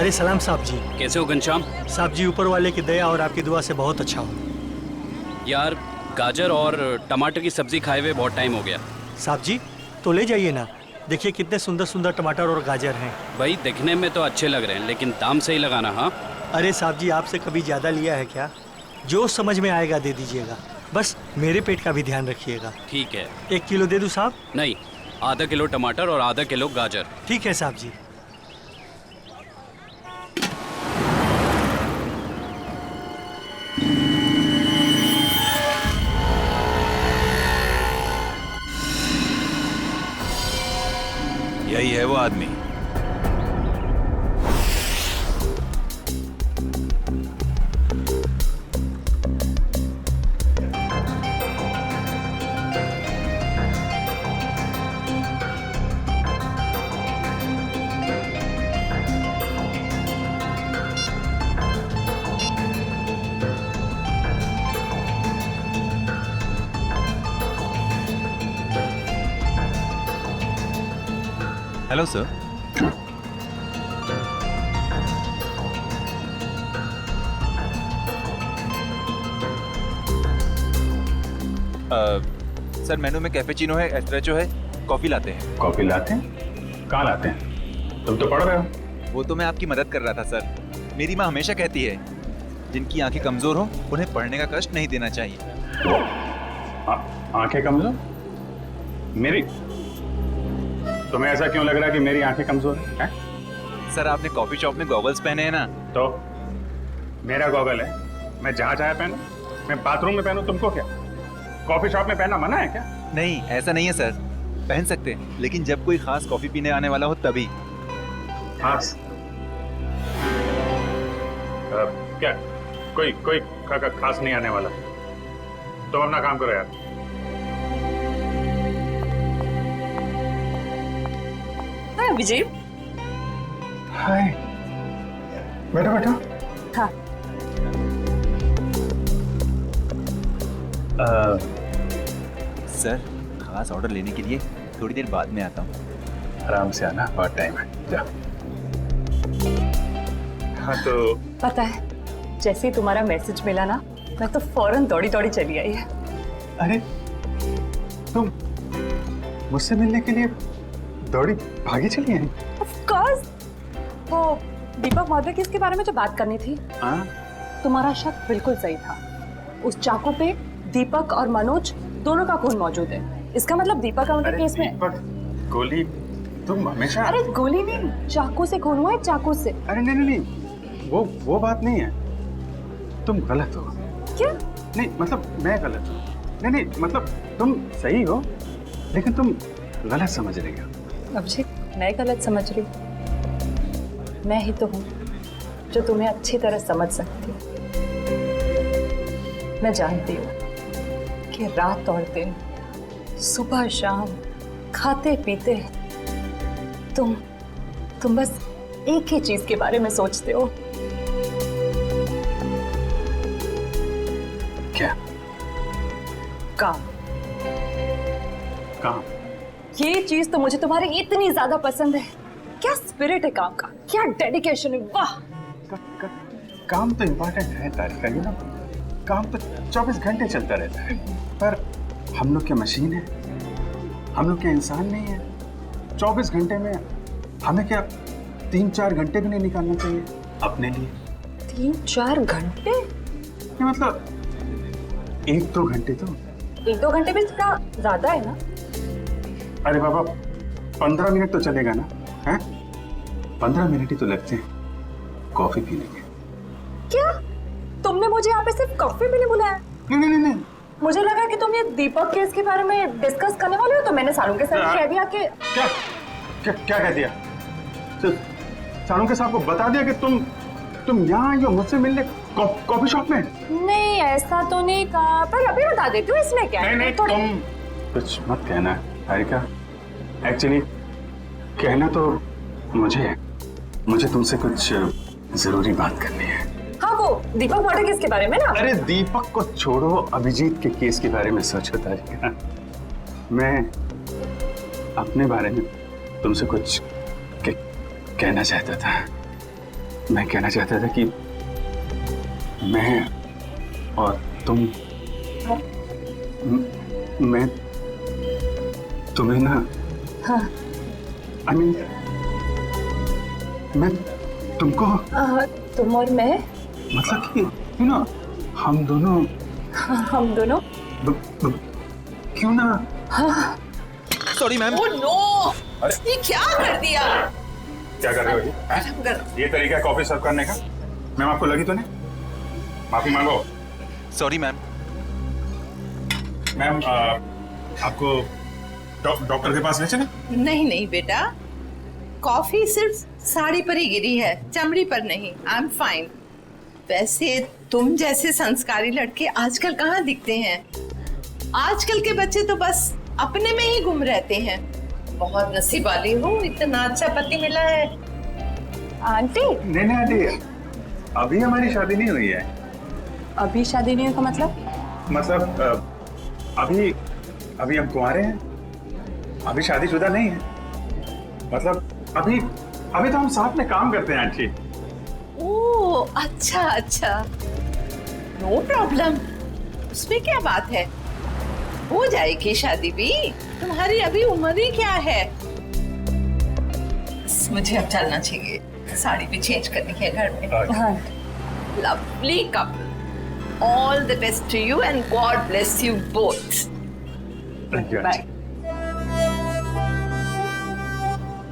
अरे सलाम साहब जी। कैसे हो घनश्याम? साहब जी ऊपर वाले की दया और आपकी दुआ से बहुत अच्छा हो। यार गाजर और टमाटर की सब्जी खाए हुए बहुत टाइम हो गया। साहब जी तो ले जाइए ना, देखिए कितने सुंदर सुंदर टमाटर और गाजर हैं। भाई दिखने में तो अच्छे लग रहे हैं लेकिन दाम सही लगाना। हाँ अरे साहब जी आपसे कभी ज़्यादा लिया है क्या? जो समझ में आएगा दे दीजिएगा, बस मेरे पेट का भी ध्यान रखिएगा। ठीक है। 1 किलो दे दूँ साहब? नहीं, आधा किलो टमाटर और आधा किलो गाजर। ठीक है साहब जी। यही है वो आदमी। Hello sir. सर मेनू में कैफेचिनो है, एस्प्रेसो है, कॉफी लाते हैं। कॉफी लाते हैं? कहाँ लाते हैं? तुम तो पढ़ रहे हो। वो तो मैं आपकी मदद कर रहा था सर। मेरी माँ हमेशा कहती है जिनकी आंखें कमजोर हो उन्हें पढ़ने का कष्ट नहीं देना चाहिए। आंखें कमजोर? मेरी? तुम्हें ऐसा क्यों लग रहा है कि मेरी आंखें कमजोर है? सर आपने कॉफी शॉप में गॉगल्स पहने हैं ना। तो मेरा गॉगल है, मैं जहाँ चाहे पहनूं। मैं बाथरूम में पहनूं, तुमको क्या? कॉफी शॉप में पहनना मना है क्या? नहीं ऐसा नहीं है सर, पहन सकते हैं लेकिन जब कोई खास कॉफी पीने आने वाला हो तभी। खास? क्या कोई कोई खास नहीं आने वाला? तो अपना काम करो यार। हाय विजय। हाय, बैठो बैठो। हाँ। सर खास ऑर्डर लेने के लिए थोड़ी देर बाद में आता हूँ। आराम से आना, बहुत टाइम है। जा। हाँ तो पता है जैसे ही तुम्हारा मैसेज मिला ना, मैं तो फौरन दौड़ी दौड़ी चली आई है। अरे तुम मुझसे मिलने के लिए दौड़ी भागी चली आई? Of course. वो दीपक महोदय की इसके बारे में जो बात करनी थी, हाँ? तुम्हारा शक बिल्कुल सही था। उस चाकू पे दीपक और मनोज दोनों का खून मौजूद है। इसका मतलब दीपक का मतलब केस में। दीपक, गोली, तुम हमेशा। अरे गोली नहीं, चाकू से खून हुआ है, चाकू से। अरे नहीं नहीं नहीं, वो बात नहीं है। तुम गलत हो। क्या? नहीं मतलब मैं गलत हूँ। नहीं नहीं मतलब तुम सही हो लेकिन तुम गलत समझ रही हो। अभिषेक मैं गलत समझ रही हूँ? मैं ही तो हूँ जो तुम्हें अच्छी तरह समझ सकती हूँ। मैं जानती हूँ कि रात और दिन, सुबह शाम, खाते पीते तुम बस एक ही चीज के बारे में सोचते हो। क्या? काम। काम? ये चीज तो मुझे तुम्हारी इतनी ज्यादा पसंद है। क्या स्पिरिट है काम का, क्या डेडिकेशन है, वाह। काम तो इम्पोर्टेंट है तारिका, यू नो। काम तो 24 घंटे चलता रहता है, पर हम लोग क्या मशीन है? हम लोग क्या इंसान नहीं है? 24 घंटे में हमें क्या 3-4 घंटे भी नहीं निकालना चाहिए अपने लिए? 3-4 घंटे? ये मतलब 1-2 घंटे तो। 1-2 घंटे भी इतना ज्यादा है ना? अरे बाबा 15 मिनट तो चलेगा ना? हैं? 15 मिनट ही तो लगते हैं कॉफी पीने के। क्या तुमने मुझे यहाँ पे सिर्फ कॉफी पीने बुलाया? नहीं नहीं नहीं। मुझे लगा कि तुम ये दीपक केस के बारे में डिस्कस करने वाले हो, तो मैंने सालू के साथ कह दिया कि। क्या क्या क्या कह दिया? सालू के साहब को बता दिया कि तुम यहाँ आई हो मुझसे मिलने कॉफी शॉप में? नहीं ऐसा तो नहीं कहा, पर अभी बता देती हूँ, इसमें क्या है। नहीं तुम कुछ मत कहना हारिका। एक्चुअली कहना तो मुझे तुमसे कुछ जरूरी बात करनी है। हाँ वो दीपक मर्डर केस के बारे में ना? अरे दीपक को छोड़ो, अभिजीत के केस के बारे में सोचो तारिका। मैं अपने बारे में तुमसे कुछ कहना चाहता था। मैं कहना चाहता था कि मैं और तुम मैं तुम्हें ना हाँ आई मीन मैं तुमको तुम और मैं मतलब कि यू नो हम दोनों हम दोनों क्यों ना सॉरी मैम। ओह नो, ये क्या कर दिया? क्या कर रहे हो जी? ये तरीका है कॉफी सर्व करने का? मैम आपको लगी तो नहीं? माफी मांगो। Sorry ma'am. मैम आपको डॉक्टर के पास ले चले? नहीं नहीं बेटा, कॉफी सिर्फ साड़ी पर ही गिरी है, चमड़ी पर नहीं। I am fine. वैसे तुम जैसे संस्कारी लड़के आजकल कहाँ दिखते हैं? आजकल के बच्चे तो बस अपने में ही गुम रहते हैं। बहुत नसीब वाली हो, इतना अच्छा पति मिला है। आंटी नहीं नहीं आंटी, अभी हमारी शादी नहीं हुई है। अभी शादी नहीं हुई का मतलब? अभी हम कुंवारे हैं, अभी शादीशुदा नहीं है। मतलब अभी तो हम साथ में काम करते हैं आंटी। ओह अच्छा अच्छा, नो प्रॉब्लम, उसमें क्या बात है, हो जाएगी शादी भी। तुम्हारी अभी उम्र ही क्या है। बस मुझे अब चलना चाहिए, साड़ी भी चेंज करनी है घर में। हाँ lovely couple, all the best to you and God bless you both. Bye.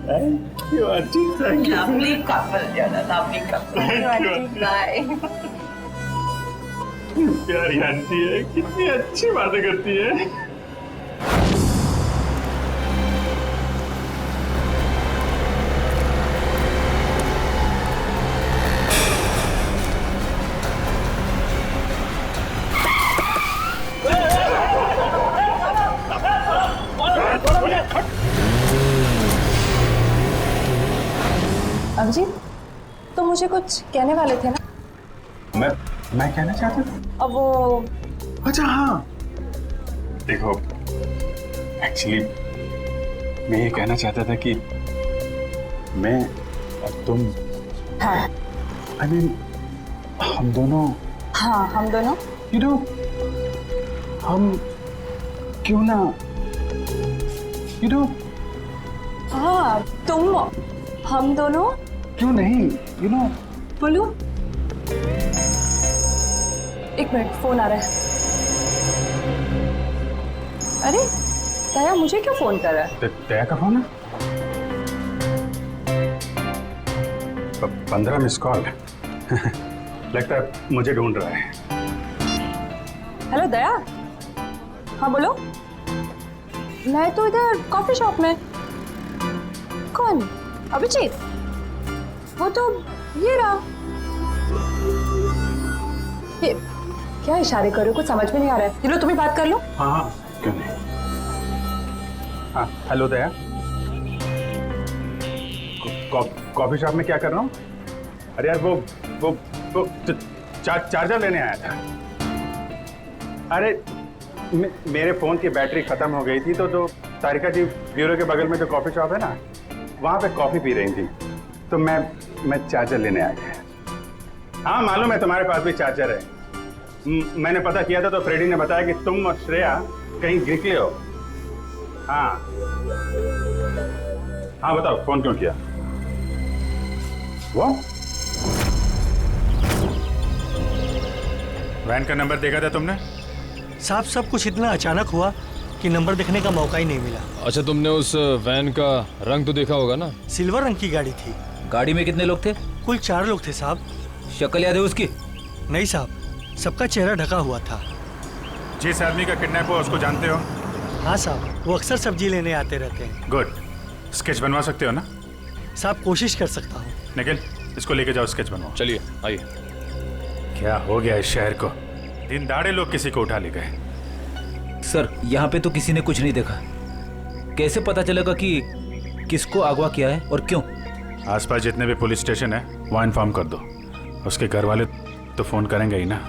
Thank you aunty, thank you. Lovely couple, lovely couple. Bye. प्यारी आंटी है, कितनी अच्छी बातें करती है। अभिजीत, तो मुझे कुछ कहने वाले थे ना? मैं कहना चाहता था। अब वो अच्छा हाँ, देखो एक्चुअली मैं ये कहना चाहता था कि मैं और तुम, हाँ आई मीन हम दोनों, हाँ हम दोनों यू नो, हम क्यों ना, यू नो, हाँ तुम हम दोनों क्यों नहीं, यू नो। बोलू, एक मिनट, फोन आ रहा है। अरे दया, मुझे क्यों फोन कर रहा है? दया का फोन है? 15 मिस कॉल। लगता है मुझे ढूंढ रहा है। हेलो दया। हाँ बोलो। मैं तो इधर कॉफी शॉप में। कौन? अभिजीत? वो तो ये रहा। ये क्या इशारे कर रहे हो? कुछ समझ में नहीं आ रहा है। चलो तुम्हें बात कर लो। हाँ हाँ क्यों नहीं। हाँ हेलो दया, कॉफी शॉप में क्या कर रहा हूँ? अरे यार वो चार्जर लेने आया था। अरे मेरे फोन की बैटरी खत्म हो गई थी, तो जो तारिका जी ब्यूरो के बगल में जो कॉफी शॉप है ना, वहाँ पे कॉफी पी रही थी, तो मैं चार्जर लेने आ गया। हाँ मालूम है तुम्हारे पास भी चार्जर है। मैंने पता किया था तो फ्रेडी ने बताया कि तुम और श्रेया कहीं निकले हो। हाँ हाँ बताओ, फोन क्यों किया? वो वैन का नंबर देखा था तुमने? साहब सब कुछ इतना अचानक हुआ कि नंबर देखने का मौका ही नहीं मिला। अच्छा, तुमने उस वैन का रंग तो देखा होगा ना? सिल्वर रंग की गाड़ी थी। गाड़ी में कितने लोग थे? कुल 4 लोग थे साहब। शक्ल याद है उसकी? नहीं साहब, सबका चेहरा ढका हुआ था। जिस आदमी का किडनैप हुआ उसको जानते हो? हाँ साहब, वो अक्सर सब्जी लेने आते रहते हैं। गुड। स्केच बनवा सकते हो ना? साहब कोशिश कर सकता हूँ। निखिल, इसको लेके जाओ, स्केच बनवाओ। चलिए आइए। क्या हो गया इस शहर को? दिन दाड़े लोग किसी को उठा ले गए। सर यहाँ पे तो किसी ने कुछ नहीं देखा। कैसे पता चलेगा कि किसको अगवा किया है और क्यों? आसपास जितने भी पुलिस स्टेशन है वहाँ इन्फॉर्म कर दो। उसके घर वाले तो फोन करेंगे ही ना।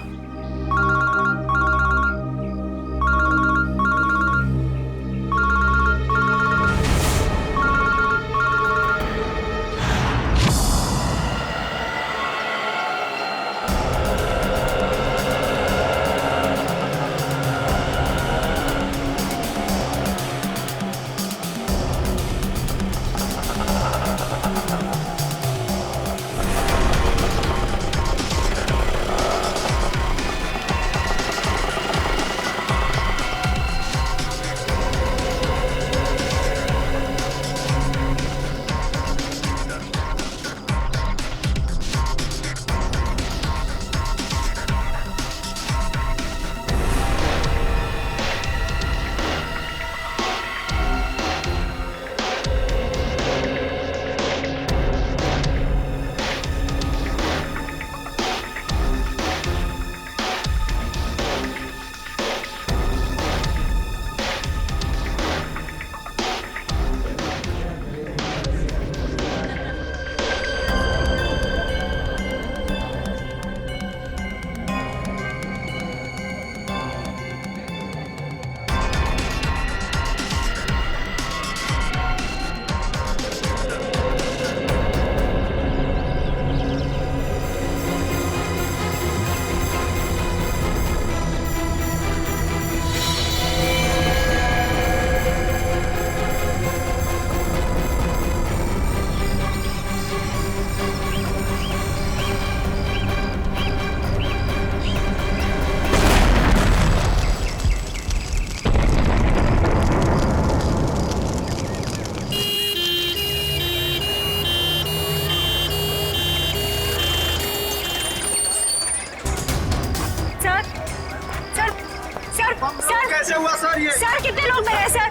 लोग मरे सर?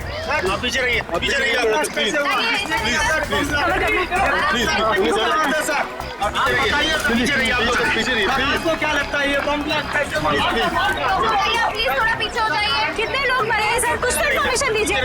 आप पीछे रहिए, पीछे रहिए आप लोग, प्लीज पीछे रहिए आप लोग, पीछे रहिए। आपको क्या लगता है ये बम ब्लास्ट कैसे हुआ? प्लीज थोड़ा पीछे हो जाइए। कितने लोग मरे हैं सर? कुछ तो इन्फॉर्मेशन दीजिए।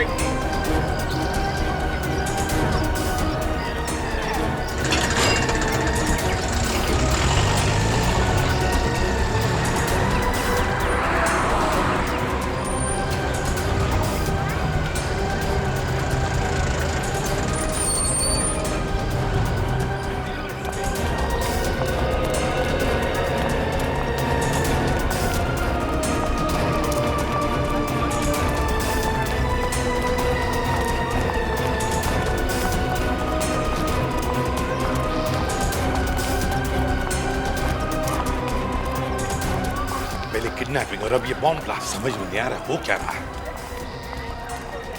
किडनैपिंग और अब ये बॉम्ब ब्लास्ट, समझ में नहीं आ रहा हो क्या रहा है।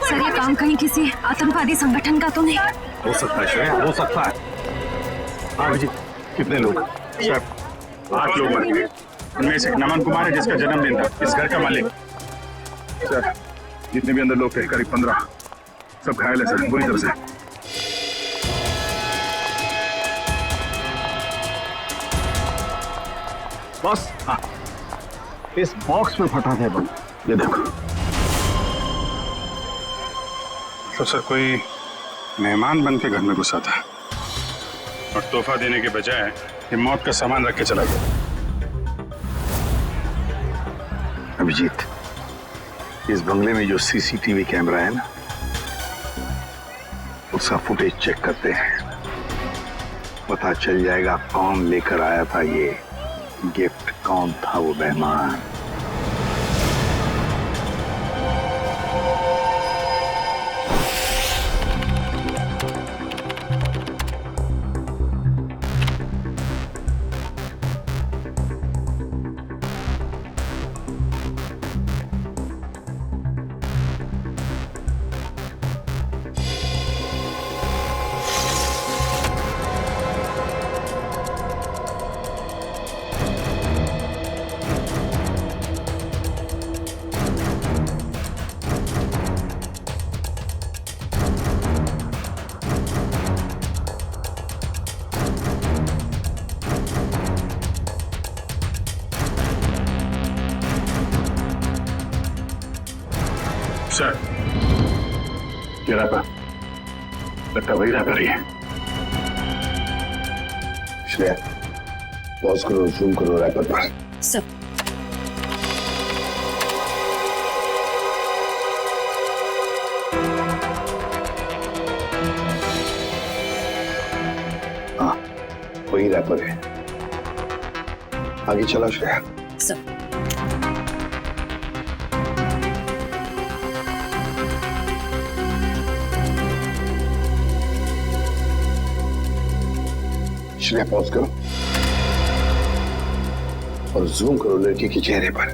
सर ये काम कहीं किसी आतंकवादी संगठन का तो नहीं? हो सकता है श्रेया, हो सकता है। हाँ जी, कितने लोग? सर 8 लोग मर गए। उनमें से नमन कुमार है जिसका जन्मदिन था, इस घर का मालिक। सर जितने भी अंदर लोग थे करीब 15, सब घायल है सर, बुरी तरह से। बॉस, हाँ इस बॉक्स में फटा था बम, ये देखो। तो सर कोई मेहमान बन के घर में घुसा था और तोहफा देने के बजाय ये मौत का सामान रख के चला गया। अभिजीत, इस बंगले में जो सीसीटीवी कैमरा है ना, उसका फुटेज चेक करते हैं, पता चल जाएगा कौन लेकर आया था ये गिफ्ट, कौन था वो मेहमान। सर ये रैपर लगता वही रैपर ही है। श्रेया पॉज करो, जूम करो रैपर पर। सर हाँ वही रैपर है। आगे चला श्रेया। सर श्रेया पॉज करो और जूम करो लड़की के चेहरे पर।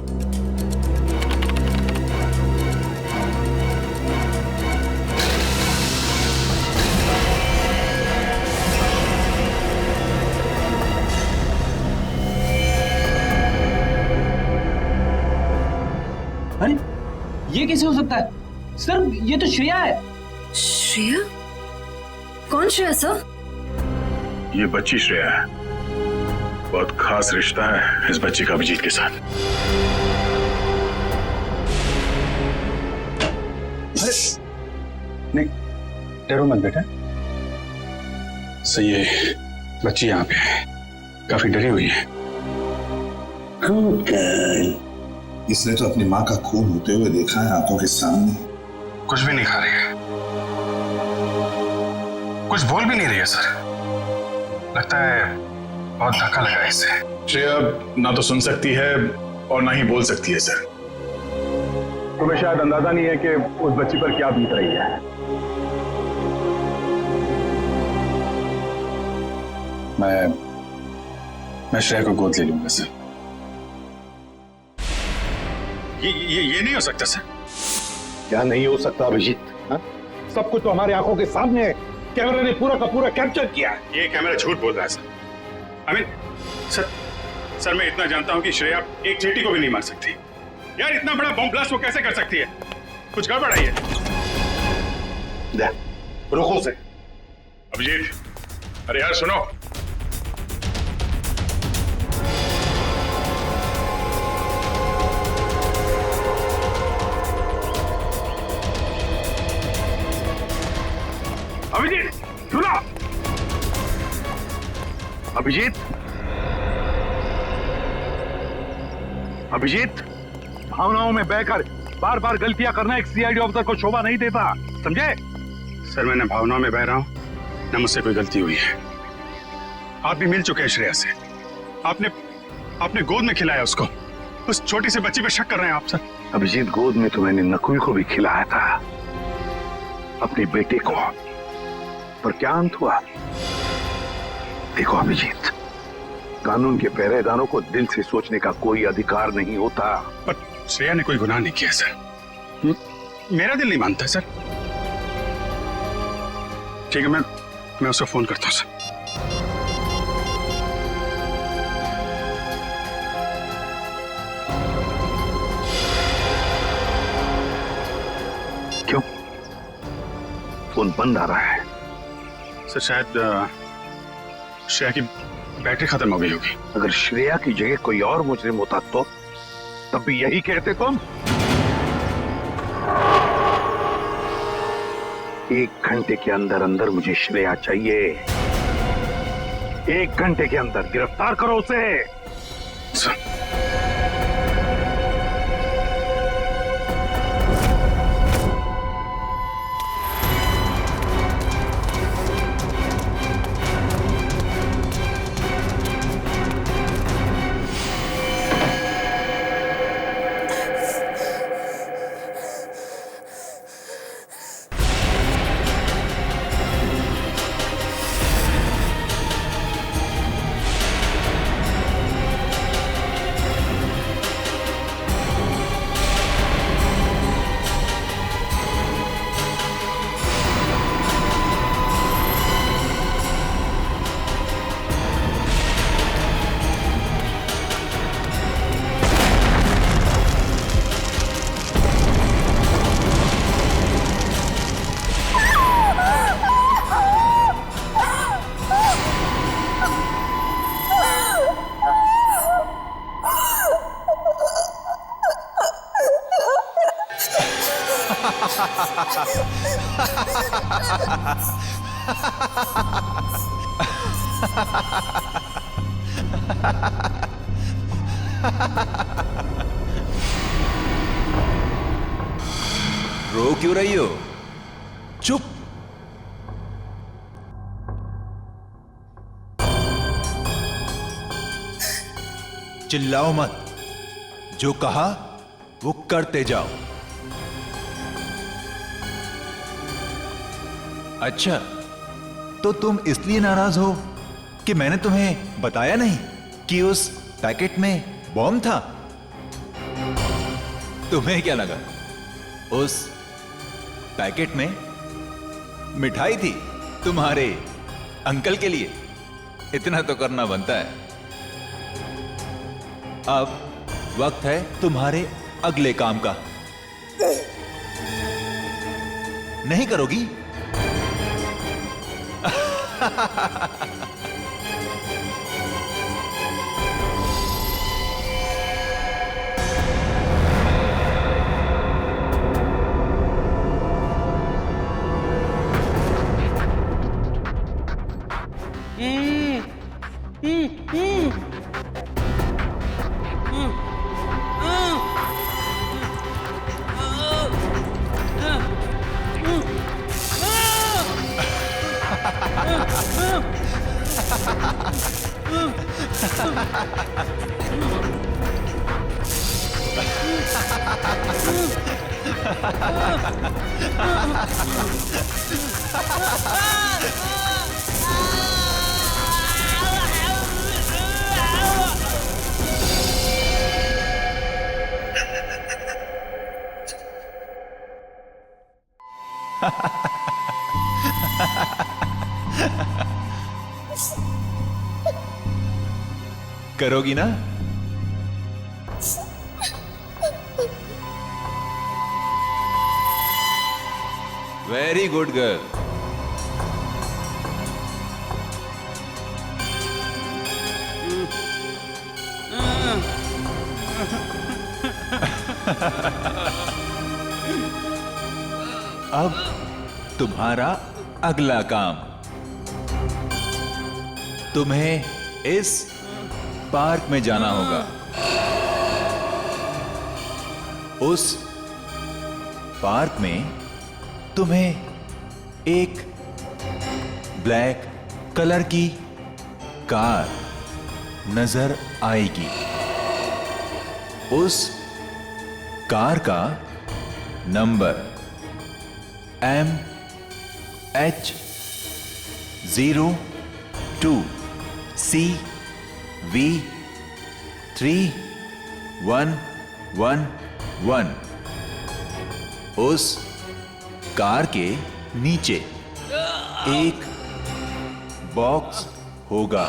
अरे ये कैसे हो सकता है सर? ये तो श्रेया है। श्रेया? कौन श्रेया सर? ये बच्ची श्रेया है, बहुत खास रिश्ता है इस बच्ची का अभिजीत के साथ। नहीं डरो मत बेटा, सही है बच्ची यहाँ पे है, काफी डरी हुई है। इसने तो अपनी माँ का खून होते हुए देखा है आंखों के सामने। कुछ भी नहीं खा रही है, कुछ बोल भी नहीं रही है सर, लगता है बहुत धक्का लगा है इससे। श्रेया ना तो सुन सकती है और ना ही बोल सकती है सर। तुम्हें शायद अंदाजा नहीं है कि उस बच्ची पर क्या बीत रही है। मैं श्रेया को गोद ले लूंगा सर। ये नहीं हो सकता सर। क्या नहीं हो सकता अभिजीत? सब कुछ तो हमारे आंखों के सामने है, कैमरा ने पूरा का पूरा कैप्चर किया। ये कैमरा झूठ बोल रहा है सर। सर मैं इतना जानता हूं कि श्रेया एक चींटी को भी नहीं मार सकती। यार इतना बड़ा बॉम्ब ब्लास्ट वो कैसे कर सकती है? कुछ गड़बड़ है ये। रुको से। अभिजीत, अरे यार सुनो। अभिजीत सुनो। अभिजीत, अभिजीत, भावनाओं में बहकर बार बार गलतियां करना एक सीआईडी ऑफिसर को शोभा नहीं देता, समझे? सर, मैंने भावनाओं में बह रहा हूं, न मुझसे कोई गलती हुई है। आप भी मिल चुके हैं श्रेया से। आपने गोद में खिलाया उसको। उस छोटी सी बच्ची पे शक कर रहे हैं आप सर? अभिजीत, गोद में तो मैंने नकुल को भी खिलाया था, अपने बेटे को, पर क्या अंत हुआ? देखो अभिजीत, कानून के पहरेदारों को दिल से सोचने का कोई अधिकार नहीं होता। पर श्रेया ने कोई गुनाह नहीं किया सर। मेरा दिल नहीं मानता सर। ठीक है, मैं उसको फोन करता हूं सर। क्यों फोन बंद आ रहा है? सर, शायद श्रेया की बैटरी खत्म हो गई होगी। अगर श्रेया की जगह कोई और मुजरिम होता तो तब भी यही कहते तुम? 1 घंटे के अंदर अंदर मुझे श्रेया चाहिए। 1 घंटे के अंदर गिरफ्तार करो उसे। सर, रो क्यों रही हो? चुप। चिल्लाओ मत, जो कहा वो करते जाओ। अच्छा, तो तुम इसलिए नाराज हो कि मैंने तुम्हें बताया नहीं कि उस पैकेट में बॉम्ब था? तुम्हें क्या लगा उस पैकेट में मिठाई थी तुम्हारे अंकल के लिए? इतना तो करना बनता है। अब वक्त है तुम्हारे अगले काम का। नहीं करोगी? करोगी ना? Very good girl. अब तुम्हारा अगला काम, तुम्हें इस पार्क में जाना होगा। उस पार्क में तुम्हें एक ब्लैक कलर की कार नजर आएगी। उस कार का नंबर MH02CV3111। उस कार के नीचे एक बॉक्स होगा।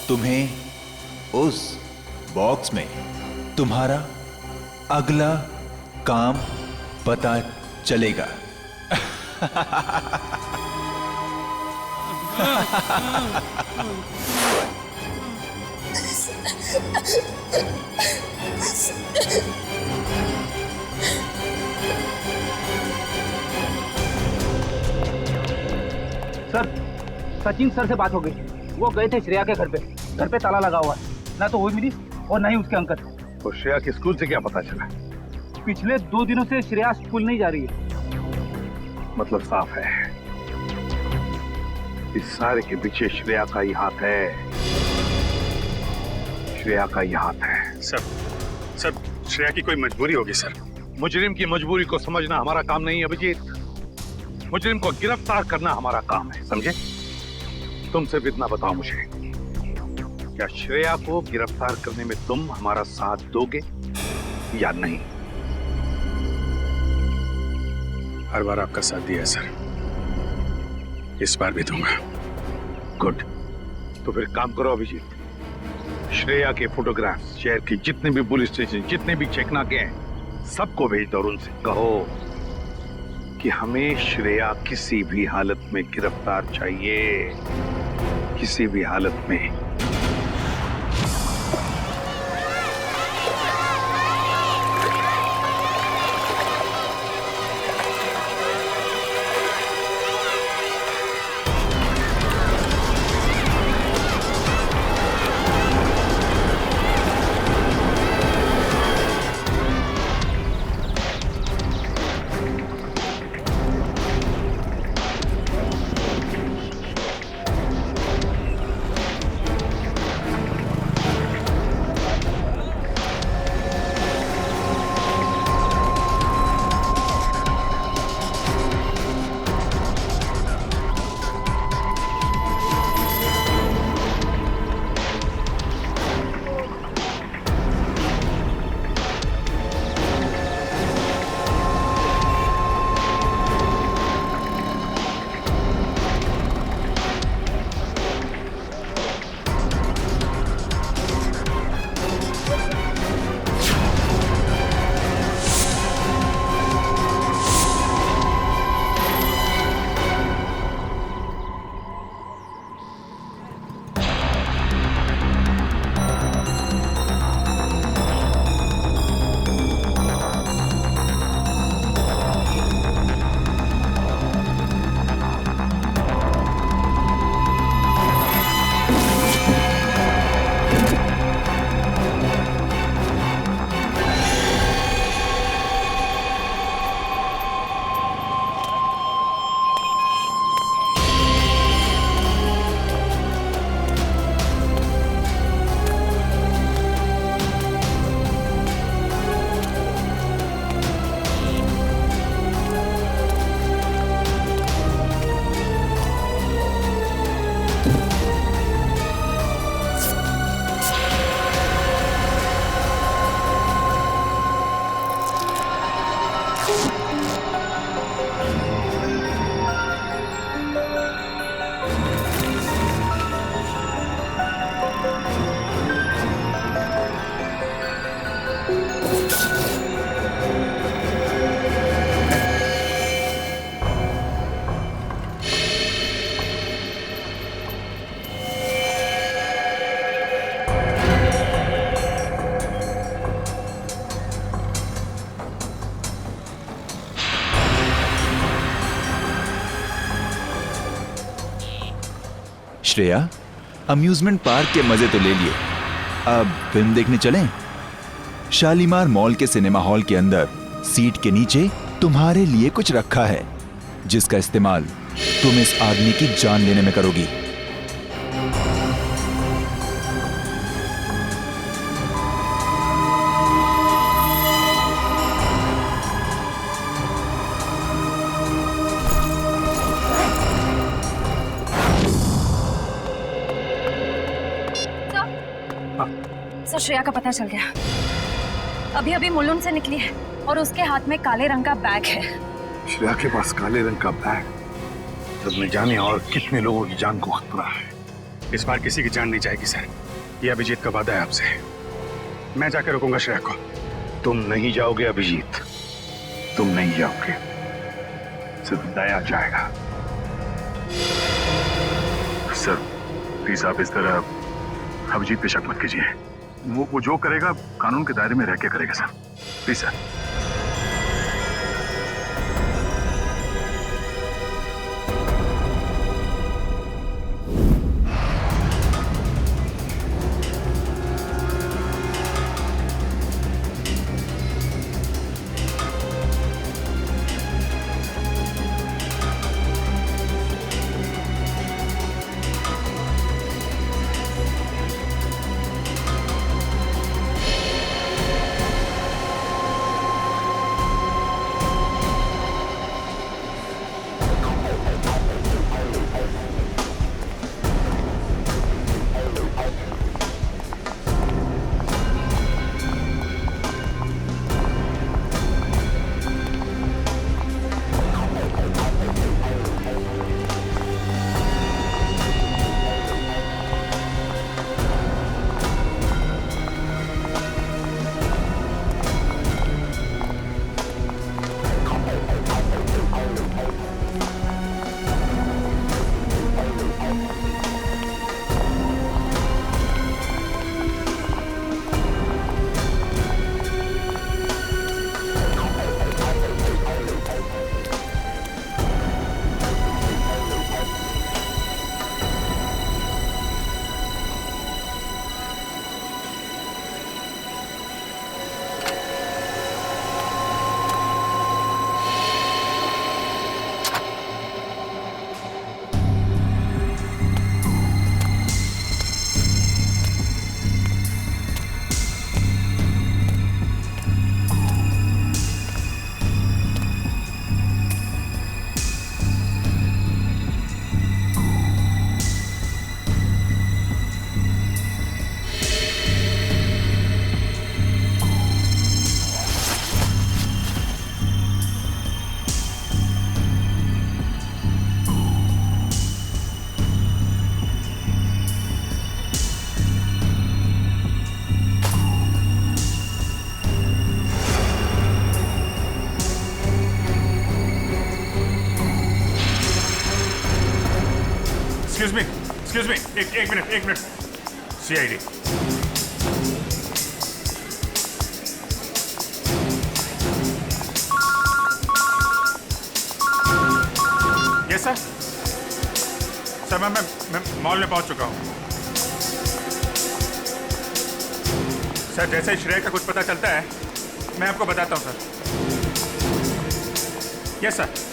तुम्हें उस बॉक्स में तुम्हारा अगला काम पता चलेगा। सर, सचिन सर से बात हो गई। वो गए थे श्रेया के घर पे। घर पे ताला लगा हुआ है, ना तो वो मिली और ना ही उसके अंकल। तो श्रेया के स्कूल से क्या पता चला? पिछले 2 दिनों से श्रेया स्कूल नहीं जा रही है। मतलब साफ है, इस सारे के पीछे श्रेया का ही हाथ है। श्रेया का ही हाथ है। सर श्रेया की कोई मजबूरी होगी सर। मुजरिम की मजबूरी को समझना हमारा काम नहीं है अभिजीत। मुजरिम को गिरफ्तार करना हमारा काम है, समझे? तुम सिर्फ इतना बताओ मुझे, क्या श्रेया को गिरफ्तार करने में तुम हमारा साथ दोगे या नहीं? हर बार आपका साथ दिया है सर, इस बार भी दूंगा। गुड। तो फिर काम करो अभिजीत, श्रेया के फोटोग्राफ्स शहर की जितने भी पुलिस स्टेशन, जितने भी चेकनाके हैं, सबको भेज दो और उनसे कहो कि हमें श्रेया किसी भी हालत में गिरफ्तार चाहिए, किसी भी हालत में। श्रेया, अम्यूजमेंट पार्क के मजे तो ले लिए, अब फिल्म देखने चलें? शालीमार मॉल के सिनेमा हॉल के अंदर सीट के नीचे तुम्हारे लिए कुछ रखा है, जिसका इस्तेमाल तुम इस आदमी की जान लेने में करोगी। सर, श्रेया का पता चल गया। अभी अभी मुलुंड से निकली है और उसके हाथ में काले रंग का बैग है। श्रेया के पास काले रंग का बैग, जब न जाने और कितने लोगों की जान को खतरा है। इस बार किसी की जान नहीं जाएगी सर, ये अभिजीत का वादा है आपसे। मैं जाकर रोकूंगा श्रेया को। तुम नहीं जाओगे अभिजीत, तुम नहीं जाओगे, सिर्फ दया जाएगा। सर प्लीज आप इस तरह अभिजीत पे शक मत कीजिए। वो जो करेगा कानून के दायरे में रह के करेगा sir, please sir. Excuse me, एक minute. CID. Yes sir. Sir मैं मॉल में पहुंच चुका हूं। सर जैसे ही श्रेया का कुछ पता चलता है मैं आपको बताता हूं सर। Yes sir.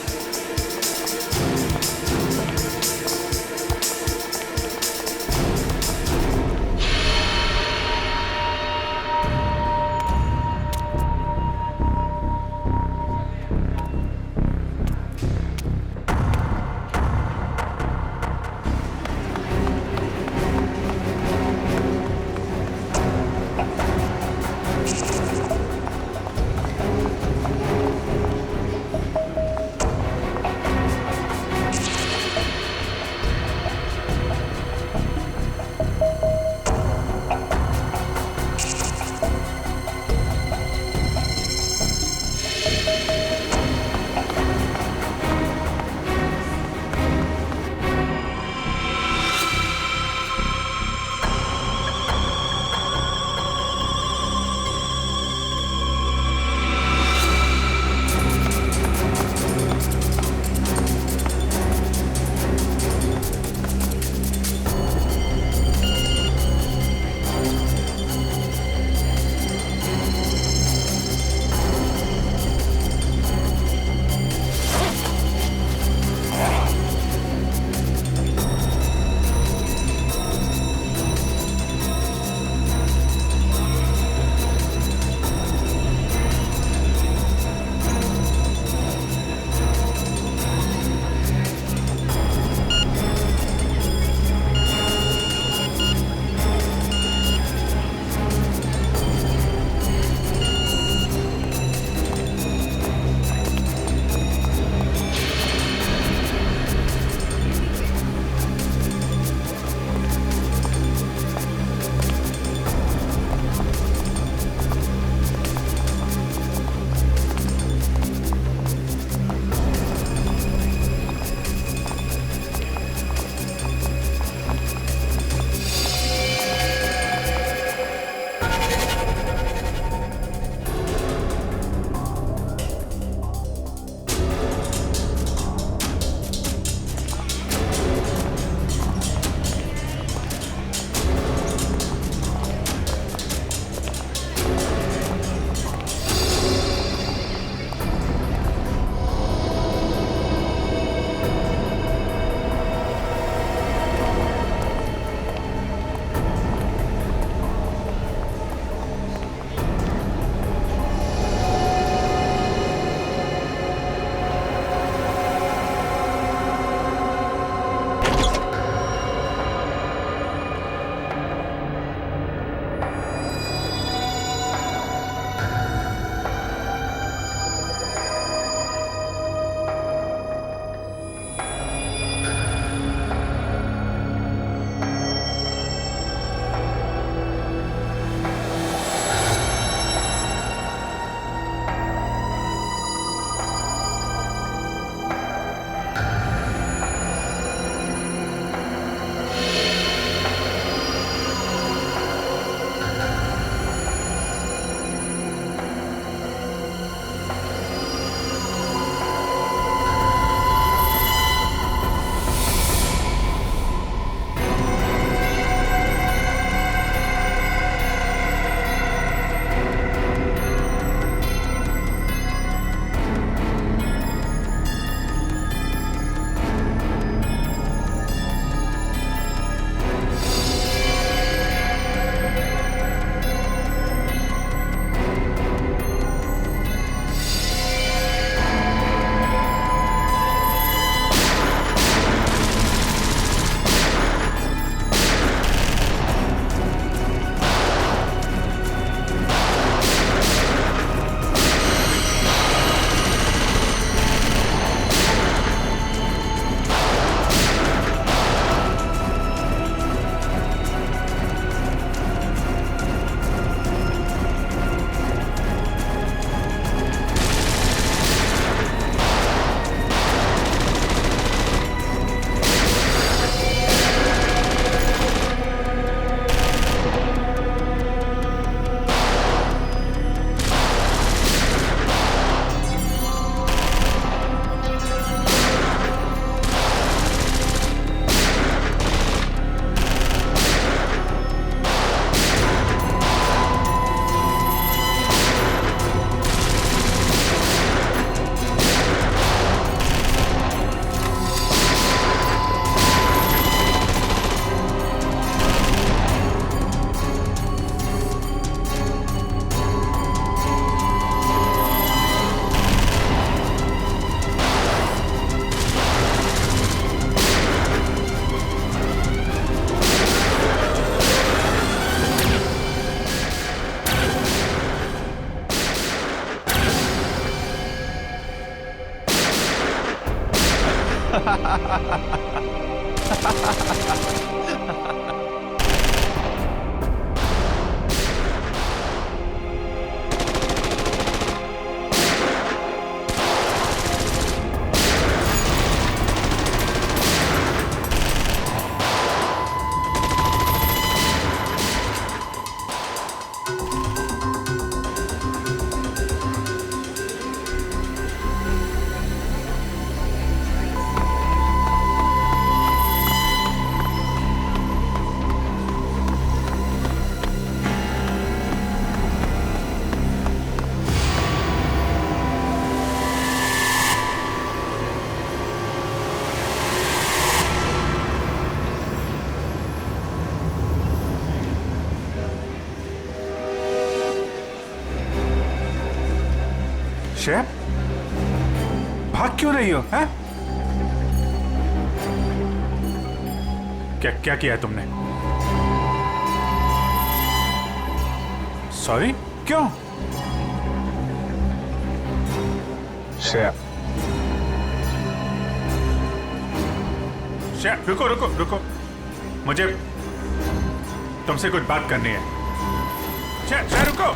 श्रेया, भाग क्यों रही हो? हैं? क्या क्या किया है तुमने? सॉरी, क्यों? श्रेया, श्रेया, रुको रुको रुको, मुझे तुमसे कुछ बात करनी है। श्रेया, श्रेया रुको।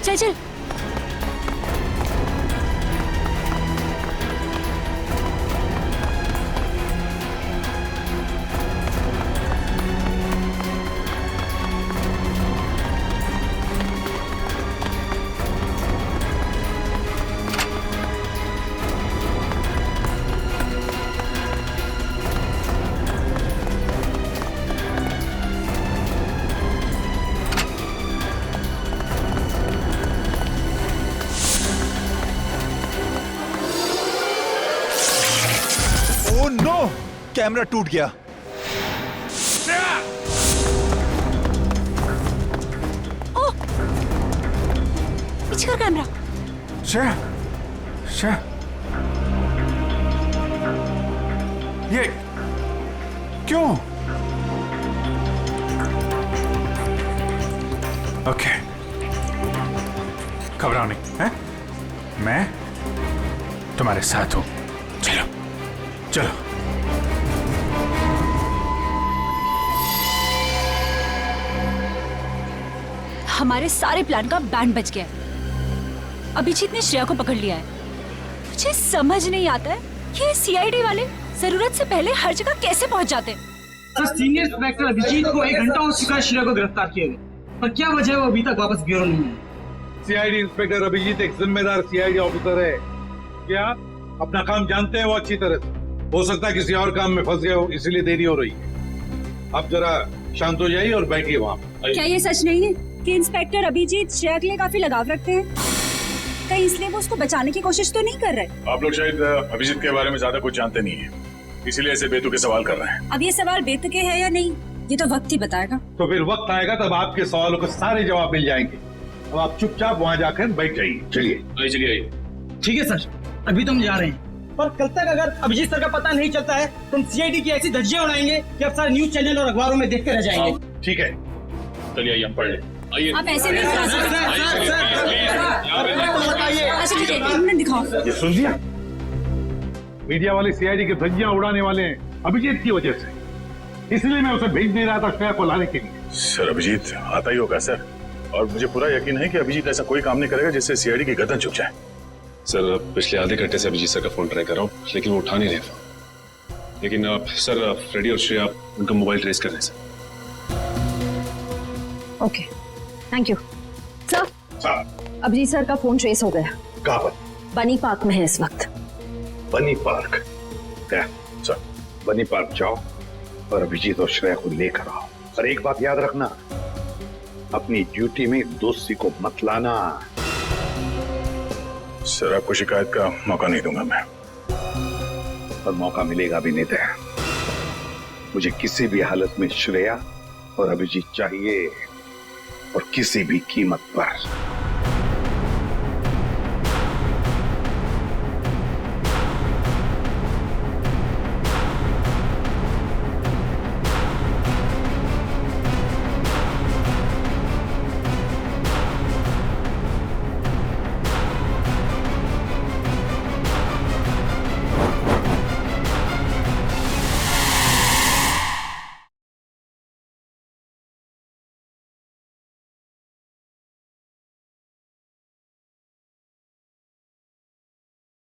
चल चल। ओह नो, कैमरा टूट गया। ओह, पीछे कर कैमरा। श्रेया, श्रेया, ये क्यों? ओके, घबराओ नहीं, हैं? मैं तुम्हारे साथ हूं। चलो चलो। हमारे सारे प्लान का बैंड बज गया है। अभिजीत ने श्रेया को पकड़ लिया है। मुझे समझ नहीं आता है कि ये सीआईडी वाले जरूरत से पहले हर जगह कैसे पहुंच जाते हैं। सर, सीनियर इंस्पेक्टर अभिजीत को 1 घंटा हो चुका है श्रेया को गिरफ्तार किए हुए, पर क्या वजह है वो अभी तक वापस ब्यूरो नहीं है। सीआईडी इंस्पेक्टर अभिजीत एक जिम्मेदार सीआईडी ऑफिसर है। क्या अपना काम जानते हैं वो अच्छी तरह से? हो सकता है किसी और काम में फंस गए हो, इसीलिए देरी हो रही है। आप जरा शांत हो जाइए और बैठिए वहाँ। क्या ये सच नहीं है कि इंस्पेक्टर अभिजीत श्रेया के लिए काफी लगाव रखते हैं? कहीं इसलिए वो उसको बचाने की कोशिश तो नहीं कर रहे? आप लोग शायद अभिजीत के बारे में ज्यादा कुछ जानते नहीं है, इसीलिए ऐसे बेतुके सवाल कर रहे हैं। अब ये सवाल बेतुके है या नहीं, ये तो वक्त ही बताएगा। तो फिर वक्त आएगा तब आपके सवालों के सारे जवाब मिल जाएंगे। अब आप चुपचाप वहाँ जाकर बैठ जाइए। चलिए चलिए। ठीक है सर, अभी तो हम जा रहे हैं, पर कल तक अगर अभिजीत सर का पता नहीं चलता है तो हम सीआईडी की ऐसी धज्जियां उड़ाएंगे कि अब सारे न्यूज चैनल और अखबारों में देखते रह जाएंगे। ठीक है, चलिए आइए हम पढ़ लें। आप ऐसे नहीं करा सकते। अच्छा ठीक है, 1 मिनट दिखाओ। ये सुन लिया? मीडिया वाले सीआईडी की धज्जियां उड़ाने वाले हैं अभिजीत की वजह से, इसलिए मैं उसे भेज नहीं रहा था श्रेया को लाने के लिए। सर अभिजीत आता ही होगा सर, और मुझे पूरा यकीन है कि अभिजीत ऐसा कोई काम नहीं करेगा जिससे सीआईडी की गर्दन झुक जाए। सर पिछले आधे घंटे से अभिजीत सर का फोन ट्राई कर रहा हूँ, लेकिन वो उठा नहीं रहे फोन। लेकिन सर फ्रेडी और श्रेया उनका मोबाइल ट्रेस कर रहे हैं sir. Okay, thank you sir. Abhijit sir का फोन ट्रेस हो गया। कहाँ पर? बनी पार्क में है इस वक्त। बनी पार्क? सर बनी पार्क जाओ और अभिजीत और श्रेया को लेकर आओ। और एक बात याद रखना, अपनी ड्यूटी में दोस्ती को मत लाना। सर आपको शिकायत का मौका नहीं दूंगा मैं। और मौका मिलेगा भी नहीं। मुझे किसी भी हालत में श्रेया और अभिजीत चाहिए, और किसी भी कीमत पर।